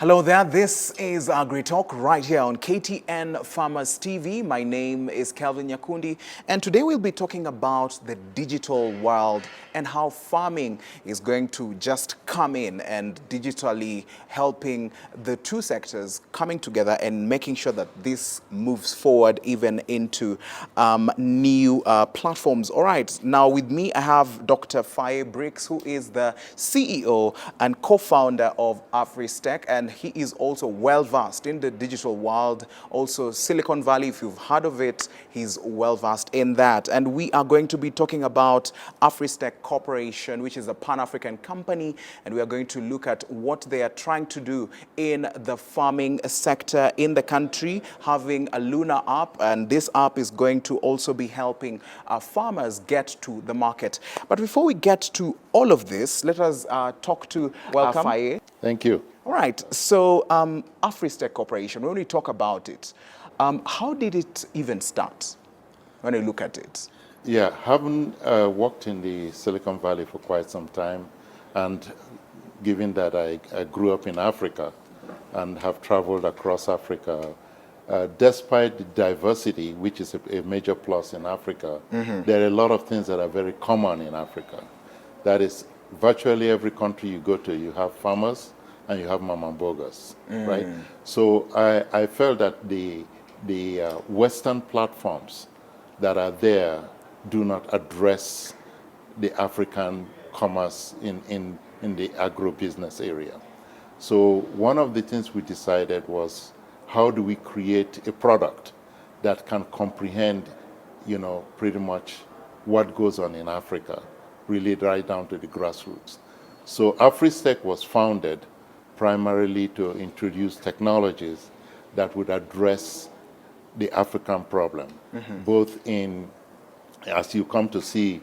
Hello there, this is AgriTalk right here on KTN Farmers TV. My name is Kelvin Nyakundi, and today we'll be talking about the digital world and how farming is going to just come in and digitally helping the two sectors coming together and making sure that this moves forward even into new platforms. All right, now with me I have Dr. Faye Briggs, who is the CEO and co-founder of Afristec, and he is also well-versed in the digital world, also Silicon Valley, if you've heard of it, he's well-versed in that. And we are going to be talking about Afristec Corporation, which is a Pan-African company, and we are going to look at what they are trying to do in the farming sector in the country, having a LUNNA app, and this app is going to also be helping farmers get to the market. But before we get to all of this, let us talk to Faye. Thank you. All right, so Afristec Corporation, when we talk about it, how did it even start when you look at it? Yeah, having worked in the Silicon Valley for quite some time, and given that I grew up in Africa and have traveled across Africa, despite the diversity, which is a major plus in Africa, there are a lot of things that are very common in Africa. That is, virtually every country you go to, you have farmers and you have mamambogas, right? So I felt that the Western platforms that are there do not address the African commerce in the agribusiness area. So one of the things we decided was, how do we create a product that can comprehend, pretty much what goes on in Africa, really right down to the grassroots. So Afristec was founded primarily to introduce technologies that would address the African problem, both in, as you come to see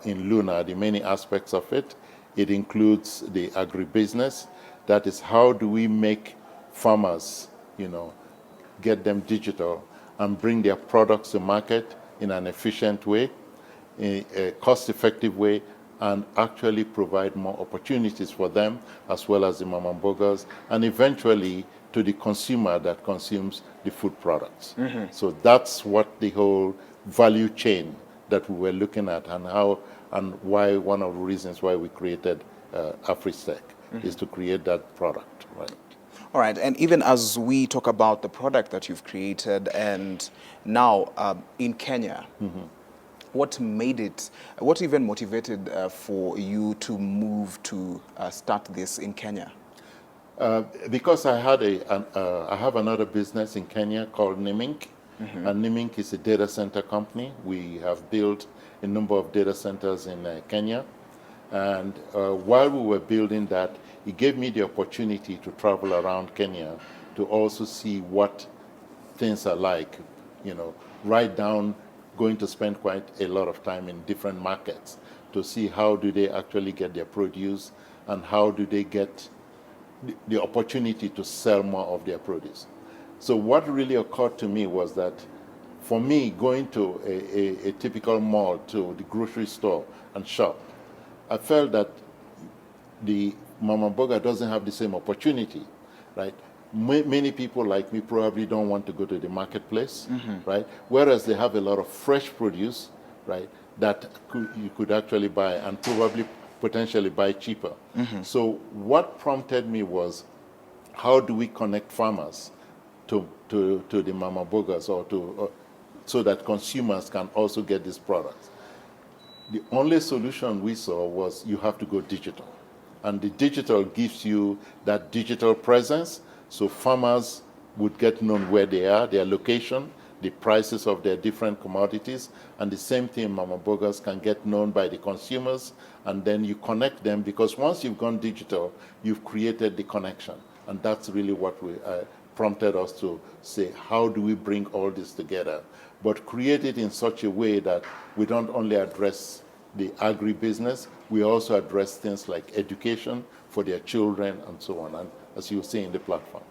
in LUNNA, the many aspects of it. It includes the agribusiness. That is, how do we make farmers, get them digital and bring their products to market in an efficient way, in a cost-effective way, and actually provide more opportunities for them, as well as the mamambogas, and eventually to the consumer that consumes the food products. So that's what the whole value chain that we were looking at, and how and why, one of the reasons why we created Afristec is to create that product, right? All right, and even as we talk about the product that you've created, and now in Kenya, what even motivated for you to move to start this in Kenya? Because I have another business in Kenya called Nimink, and Nimink is a data center company. We have built a number of data centers in Kenya, and while we were building that, it gave me the opportunity to travel around Kenya to also see what things are like, right down, going to spend quite a lot of time in different markets to see how do they actually get their produce and how do they get the opportunity to sell more of their produce. So what really occurred to me was that, for me, going to a typical mall, to the grocery store and shop, I felt that the mamamboga doesn't have the same opportunity, right? Many people like me probably don't want to go to the marketplace, right? Whereas they have a lot of fresh produce, right, that you could actually buy and probably potentially buy cheaper. So what prompted me was, how do we connect farmers to the mamambogas, or so that consumers can also get these products? The only solution we saw was, you have to go digital. And the digital gives you that digital presence, so farmers would get known where they are, their location, the prices of their different commodities, and the same thing, mamambogas can get known by the consumers, and then you connect them, because once you've gone digital, you've created the connection. And that's really what prompted us to say, how do we bring all this together, but create it in such a way that we don't only address the agribusiness, we also address things like education for their children and so on, and as you see in the platforms.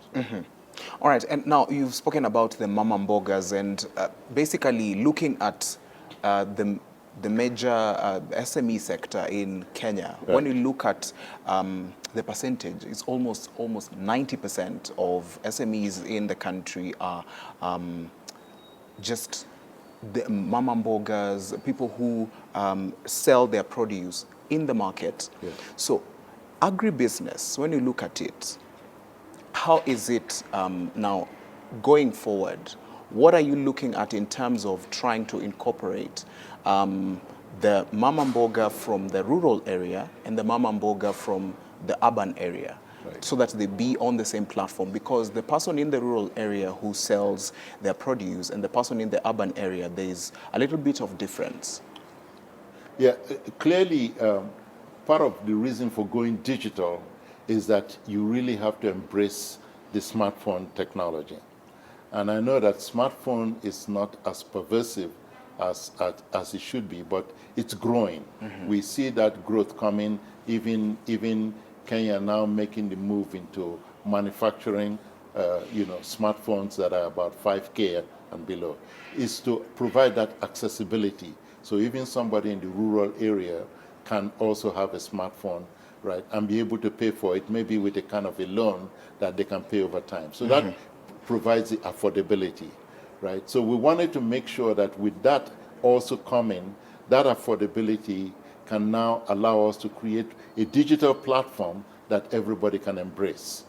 All right, and now you've spoken about the mamambogas, and basically looking at the the major SME sector in Kenya, Right. when you look at the percentage, it's almost 90% of SMEs in the country are just the mama mbogas, people who sell their produce in the market. Yeah. So agribusiness, when you look at it, how is it now going forward? What are you looking at in terms of trying to incorporate the mama mboga from the rural area and the mama mboga from the urban area, Right. so that they be on the same platform? Because the person in the rural area who sells their produce and the person in the urban area, there's a little bit of difference. Yeah, clearly, part of the reason for going digital is that you really have to embrace the smartphone technology. And I know that smartphone is not as pervasive as it should be, but it's growing. We see that growth coming, even Kenya now making the move into manufacturing smartphones that are about 5K and below, is to provide that accessibility. So even somebody in the rural area can also have a smartphone, right, and be able to pay for it, maybe with a kind of a loan that they can pay over time. So that provides the affordability, right? So we wanted to make sure that with that also coming, that affordability can now allow us to create a digital platform that everybody can embrace.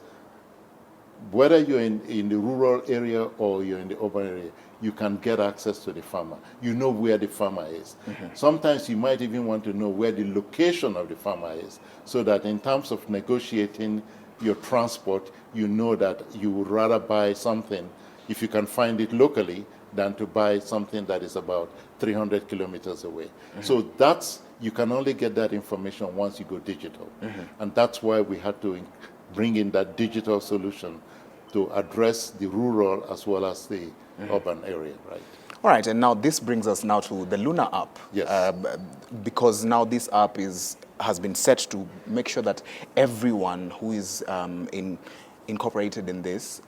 Whether you're in the rural area or you're in the urban area, you can get access to the farmer. You know where the farmer is. Sometimes you might even want to know where the location of the farmer is, so that in terms of negotiating your transport, you know that you would rather buy something, if you can find it locally, than to buy something that is about 300 kilometers away. So you can only get that information once you go digital. And that's why we had to bring in that digital solution to address the rural as well as the urban area, right? All right, and now this brings us now to the LUNNA app. Yes. Because now this app has been set to make sure that everyone who is incorporated in this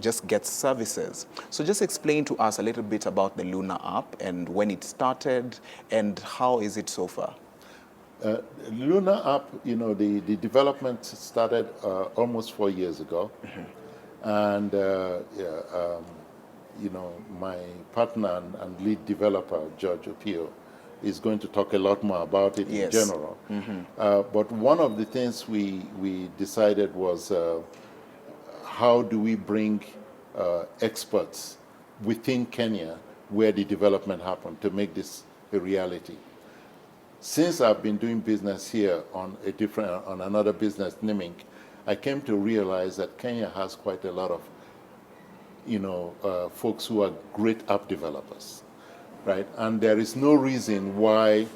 just gets services. So just explain to us a little bit about the LUNNA app and when it started and how is it so far? LUNNA app, the development started almost 4 years ago. And, my partner and lead developer, George Opio, is going to talk a lot more about it in general. But one of the things we decided was how do we bring experts within Kenya where the development happened to make this a reality. Since I've been doing business here on another business, Nimink, I came to realize that Kenya has quite a lot of, folks who are great app developers, right? And there is no reason why,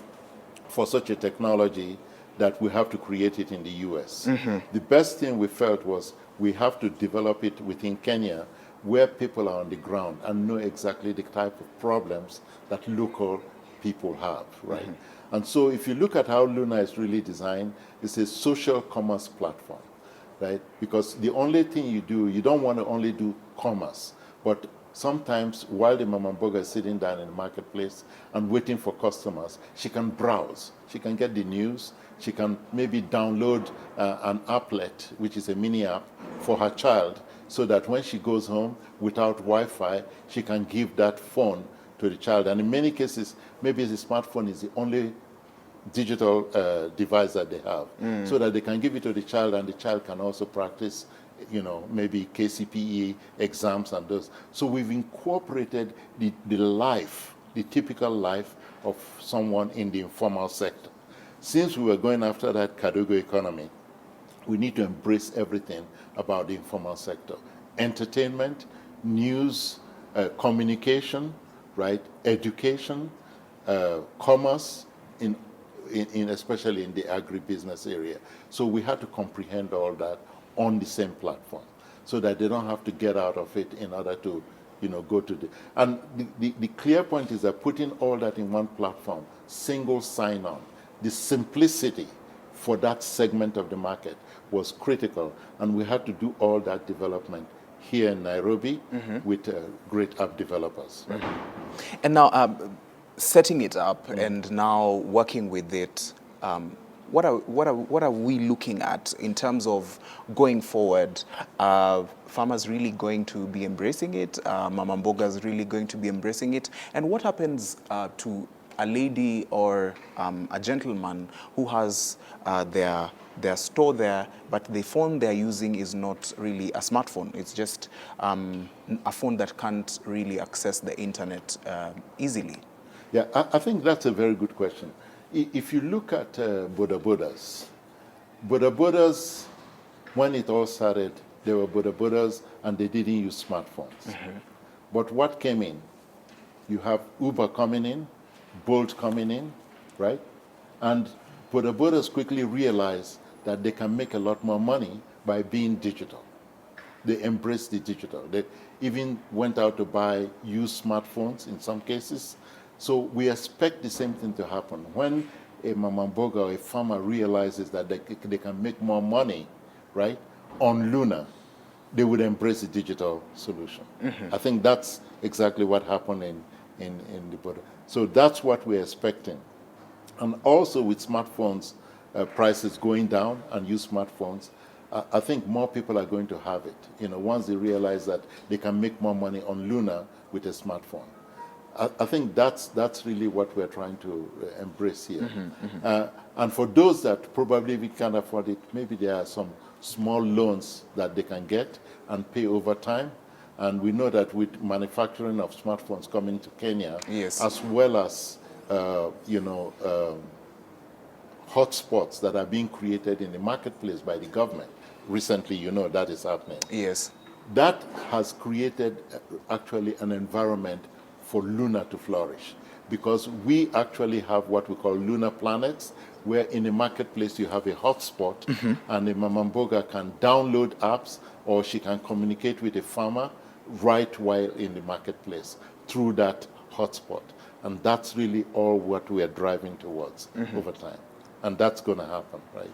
for such a technology, that we have to create it in the US. The best thing we felt was we have to develop it within Kenya, where people are on the ground and know exactly the type of problems that local people have, right? And so if you look at how LUNNA is really designed, it's a social commerce platform, right? Because the only thing you don't want to only do commerce, but sometimes while the mama mboga is sitting down in the marketplace and waiting for customers, she can browse, she can get the news, she can maybe download an applet, which is a mini app, for her child, so that when she goes home without Wi-Fi, she can give that phone to the child. And in many cases, maybe the smartphone is the only digital device that they have, so that they can give it to the child and the child can also practice, maybe KCPE exams and those. So we've incorporated the typical life of someone in the informal sector. Since we were going after that Kadogo economy, we need to embrace everything about the informal sector. Entertainment, news, communication, right? Education, commerce, especially in the agribusiness area. So we had to comprehend all that on the same platform, so that they don't have to get out of it in order to, go to the... And the clear point is that putting all that in one platform, single sign-on, the simplicity for that segment of the market was critical, and we had to do all that development here in Nairobi with great app developers. Right? And now, setting it up and now working with it, what are we looking at in terms of going forward? Farmers really going to be embracing it? Mama Mbogas really going to be embracing it? And what happens to a lady or a gentleman who has their store there, but the phone they're using is not really a smartphone. It's just a phone that can't really access the internet easily. Yeah, I think that's a very good question. If you look at Boda Bodas, when it all started, they were Boda Bodas and they didn't use smartphones. But what came in? You have Uber coming in, Bolt coming in, right? And Boda Bodas quickly realized that they can make a lot more money by being digital. They embraced the digital. They even went out to buy used smartphones in some cases. So we expect the same thing to happen. When a Mama Mboga or a farmer realizes that they can make more money, right, on LUNNA, they would embrace the digital solution. I think that's exactly what happened in the border. So that's what we're expecting. And also with smartphones, prices going down and used smartphones, I think more people are going to have it. You know, once they realize that they can make more money on LUNNA with a smartphone. I think that's really what we're trying to embrace here. And for those that probably we can't afford it, maybe there are some small loans that they can get and pay over time. And we know that with manufacturing of smartphones coming to Kenya, Yes. as well as hotspots that are being created in the marketplace by the government. Recently, you know, that is happening. Yes. That has created actually an environment for LUNNA to flourish, because we actually have what we call LUNNA planets, where in the marketplace you have a hotspot and a Mama Mboga can download apps or she can communicate with a farmer right while in the marketplace through that hotspot. And that's really all what we are driving towards over time. And that's going to happen, right?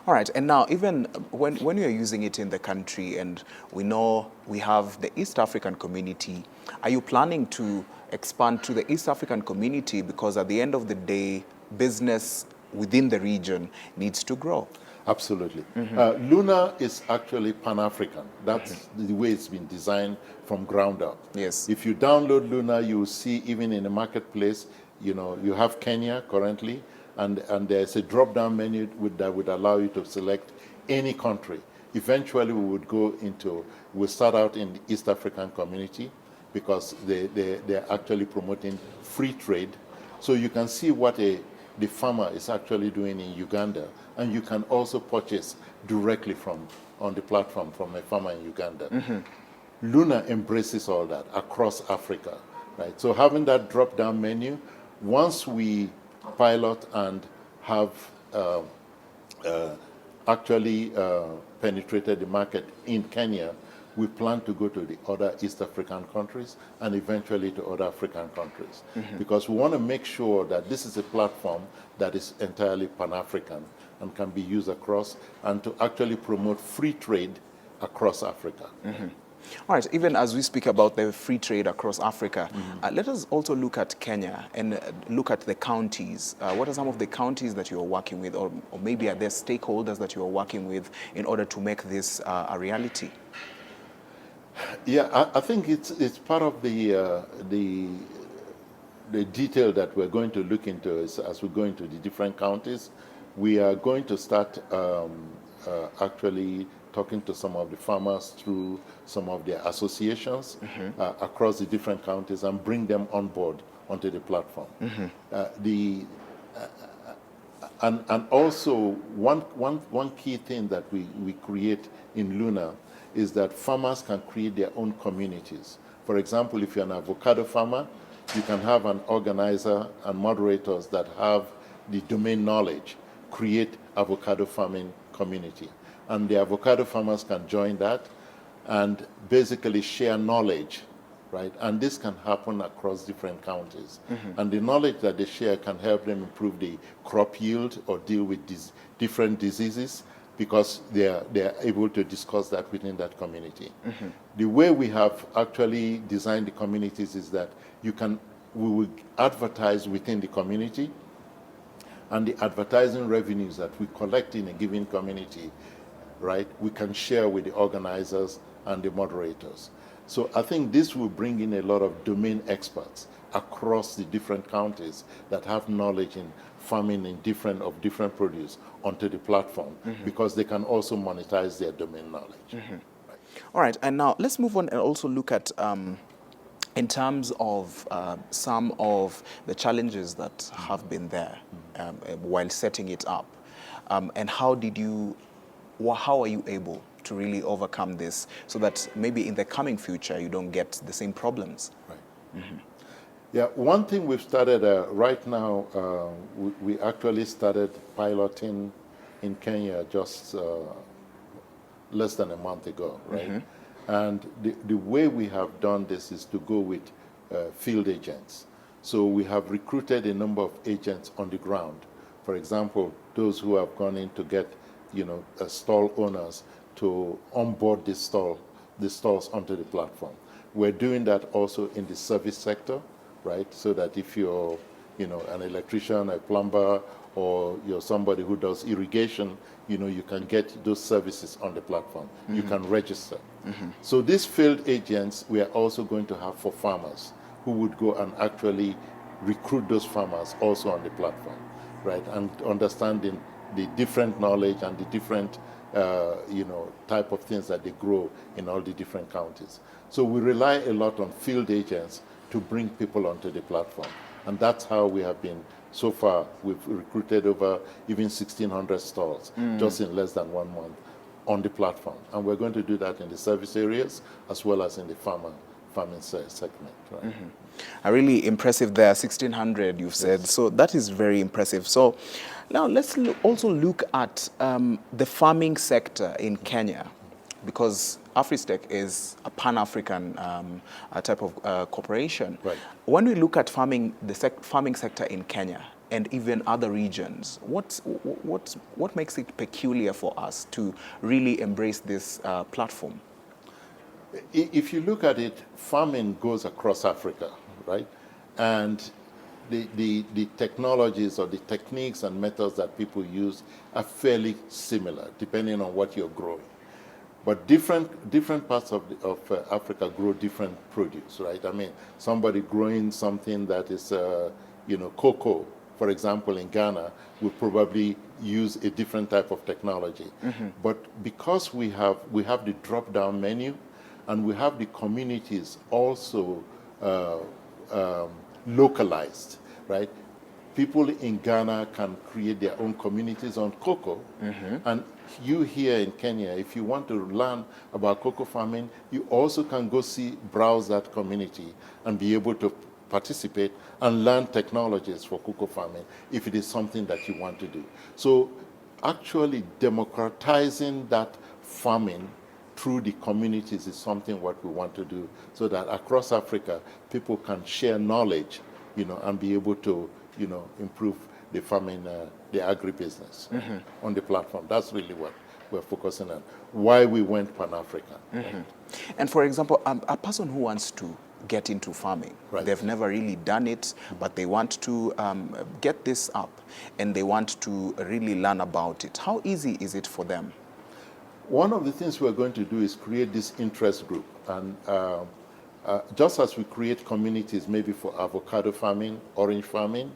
All right, and now even when you're using it in the country, and we know we have the East African community, are you planning to expand to the East African community? Because at the end of the day, business within the region needs to grow. Absolutely. LUNNA is actually Pan-African. That's the way it's been designed from ground up. Yes. If you download LUNNA, you will see even in the marketplace, you know, you have Kenya currently, and there's a drop-down menu that would allow you to select any country. Eventually, we'll start out in the East African community because they're actually promoting free trade. So you can see what the farmer is actually doing in Uganda, and you can also purchase directly on the platform from a farmer in Uganda. LUNNA embraces all that across Africa, right? So having that drop-down menu, once we pilot and have actually penetrated the market in Kenya, we plan to go to the other East African countries and eventually to other African countries. Because we want to make sure that this is a platform that is entirely Pan-African and can be used across, and to actually promote free trade across Africa. All right, even as we speak about the free trade across Africa, let us also look at Kenya and look at the counties. What are some of the counties that you are working with, or maybe are there stakeholders that you are working with in order to make this a reality? Yeah, I think it's part of the detail that we're going to look into as we go into the different counties. We are going to start actually talking to some of the farmers through some of their associations across the different counties and bring them on board onto the platform. And also one key thing that we create in LUNNA is that farmers can create their own communities. For example, if you're an avocado farmer, you can have an organizer and moderators that have the domain knowledge create avocado farming community. And the avocado farmers can join that and basically share knowledge, right? And this can happen across different counties. And the knowledge that they share can help them improve the crop yield or deal with these different diseases, because they are able to discuss that within that community. The way we have actually designed the communities is that you can we will advertise within the community, and the advertising revenues that we collect in a given community, right, we can share with the organizers and the moderators. So I think this will bring in a lot of domain experts across the different counties that have knowledge in farming in different produce onto the platform, because they can also monetize their domain knowledge. Right. All right, and now let's move on and also look at in terms of some of the challenges that have been there while setting it up, and how are you able to really overcome this so that maybe in the coming future you don't get the same problems? Right. Yeah, one thing we've started right now, we actually started piloting in Kenya just less than a month ago, right? And the way we have done this is to go with field agents. So we have recruited a number of agents on the ground. For example, those who have gone in to get, stall owners to onboard the stalls onto the platform. We're doing that also in the service sector, right? So that if you're, an electrician, a plumber, or you're somebody who does irrigation, you can get those services on the platform. You can register. So these field agents we are also going to have for farmers who would go and actually recruit those farmers also on the platform, right? And understanding the different knowledge and the different, type of things that they grow in all the different counties. So we rely a lot on field agents to bring people onto the platform. And that's how we have been. So far, we've recruited over even 1,600 stalls just in less than 1 month on the platform. And we're going to do that in the service areas as well as in the farming segment. Right? Really impressive there, 1,600 you've said. So that is very impressive. So now let's also look at the farming sector in Kenya, because Afristec is a Pan-African type of corporation. Right. When we look at farming, the farming sector in Kenya and even other regions, what makes it peculiar for us to really embrace this platform? If you look at it, farming goes across Africa, right? And the technologies or the techniques and methods that people use are fairly similar, depending on what you're growing. But different parts of Africa grow different produce, right? I mean, somebody growing something that is, cocoa, for example, in Ghana, will probably use a different type of technology. But because we have the drop-down menu, and we have the communities also localized, right? People in Ghana can create their own communities on cocoa, and you here in Kenya, if you want to learn about cocoa farming, you also can go browse that community and be able to participate and learn technologies for cocoa farming if it is something that you want to do. So actually democratizing that farming through the communities is something what we want to do, so that across Africa, people can share knowledge, and be able to, improve the farming, the agribusiness on the platform. That's really what we're focusing on, why we went Pan-African. And for example, a person who wants to get into farming, right. They've never really done it, but they want to get this up and they want to really learn about it. How easy is it for them? One of the things we're going to do is create this interest group. And just as we create communities maybe for avocado farming, orange farming,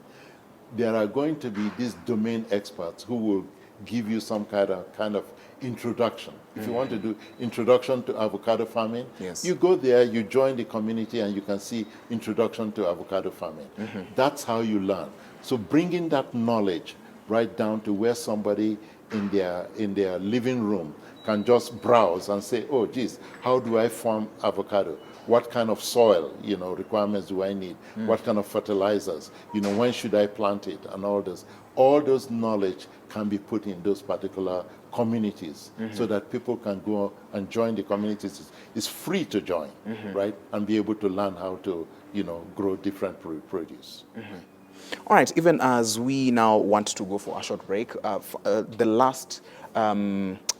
there are going to be these domain experts who will give you some kind of introduction. If you want to do introduction to avocado farming, yes. You go there, you join the community, and you can see introduction to avocado farming. That's how you learn. So bringing that knowledge right down to where somebody in their living room can just browse and say, oh, geez, how do I farm avocado? What kind of soil, requirements do I need? What kind of fertilizers? When should I plant it? And all this. All those knowledge can be put in those particular communities so that people can go and join the communities. It's free to join, right? And be able to learn how to, grow different produce. All right, even as we now want to go for a short break, the last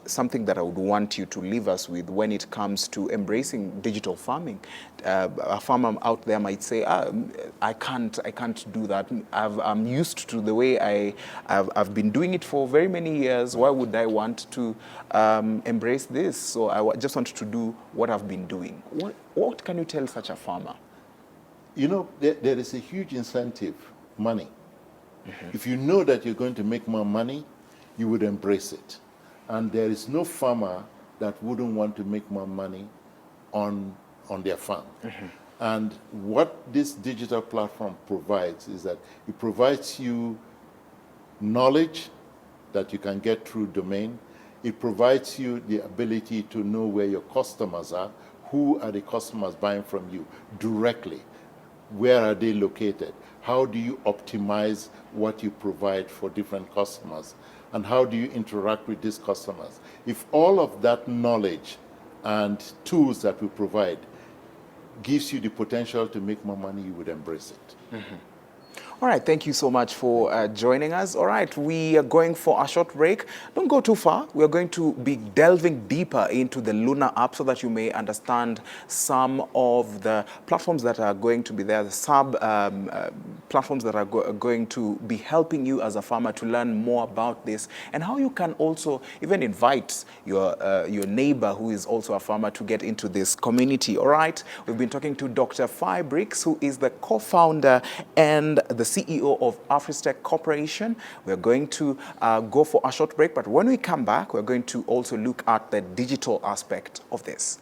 something that I would want you to leave us with when it comes to embracing digital farming. A farmer out there might say, I can't do that. I'm used to the way I've been doing it for very many years. Why would I want to embrace this? So just want to do what I've been doing. What can you tell such a farmer? You know, there is a huge incentive, money. If you know that you're going to make more money, you would embrace it. And there is no farmer that wouldn't want to make more money on their farm. And what this digital platform provides is that it provides you knowledge that you can get through domain. It provides you the ability to know where your customers are, who are the customers buying from you directly, where are they located, how do you optimize what you provide for different customers, and how do you interact with these customers. If all of that knowledge and tools that we provide gives you the potential to make more money, you would embrace it. All right, thank you so much for joining us. All right, we are going for a short break. Don't go too far. We are going to be delving deeper into the LUNNA app so that you may understand some of the platforms that are going to be there, the sub platforms that are going to be helping you as a farmer to learn more about this, and how you can also even invite your neighbor who is also a farmer to get into this community. All right, we've been talking to Dr. Fai Briggs, who is the co-founder and the CEO of Afristec Corporation. We're going to go for a short break, but when we come back, we're going to also look at the digital aspect of this.